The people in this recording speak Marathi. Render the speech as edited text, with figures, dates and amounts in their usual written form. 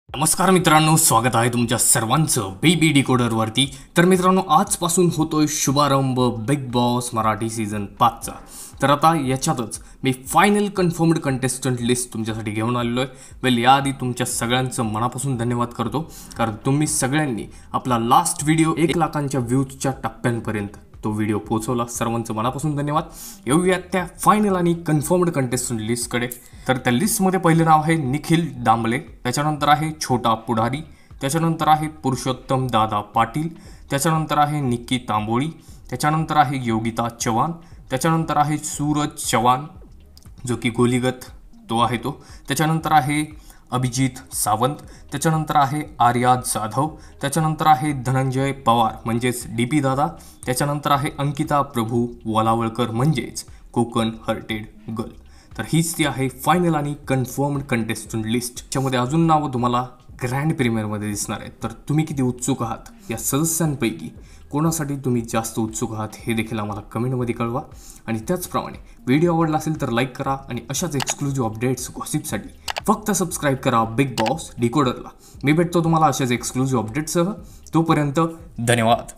नमस्कार मित्रांनो, स्वागत आहे तुमच्या सर्वांचं बीबी डिकोडरवरती। तर मित्रांनो, आजपासून होतोय शुभारंभ बिग बॉस मराठी सीझन 5चा। तर आता याच्यातच मी फायनल कन्फर्म्ड कंटेस्टंट लिस्ट तुमच्यासाठी घेऊन आलेलो आहे। वेल, याआधी तुमच्या सगळ्यांचं मनापासून धन्यवाद करतो, कारण तुम्ही सगळ्यांनी आपला लास्ट व्हिडिओ 1 लाखांच्या व्ह्यूजच्या टप्प्यांपर्यंत तो व्हिडिओ पोहोचवला। सर्वांचं मनापासून धन्यवाद। येऊयात त्या फायनल आणि कन्फर्म्ड कंटेस्टंट लिस्टकडे। तर त्या लिस्टमध्ये पहिलं नाव आहे निखिल दांबले, त्याच्यानंतर आहे छोटा पुढारी, त्याच्यानंतर आहे पुरुषोत्तम दादा पाटील, त्याच्यानंतर आहे निक्की तांबोळी, त्याच्यानंतर आहे योगिता चव्हाण, त्याच्यानंतर आहे सूरज चव्हाण जो की गोलीगत तो आहे तो, त्याच्यानंतर आहे अभिजित सावंत, त्याच्यानंतर आहे आर्या जाधव, त्याच्यानंतर आहे धनंजय पवार म्हणजेच डीपी दादा, त्याच्यानंतर आहे अंकिता प्रभू वलावळकर म्हणजेच कोकण हर्टेड गर्ल। तर हीच ती आहे फायनल आणि कन्फर्म्ड कंटेस्टंट लिस्ट। त्याच्यामध्ये अजून नावं तुम्हाला ग्रँड प्रीमियरमध्ये दिसणार आहेत। तर तुम्ही किती उत्सुक आहात, या सदस्यांपैकी कोणासाठी तुम्ही जास्त उत्सुक आहात हे देखील आम्हाला कमेंटमध्ये कळवा। आणि त्याचप्रमाणे व्हिडिओ आवडला असेल तर लाईक करा, आणि अशाच एक्सक्लुझिव्ह अपडेट्स गॉसिपसाठी फक्त सबस्क्राईब करा बिग बॉस डिकोडरला। मी भेटतो तुम्हाला अशाच एक्सक्लुझिव्ह अपडेट्ससह। तोपर्यंत धन्यवाद।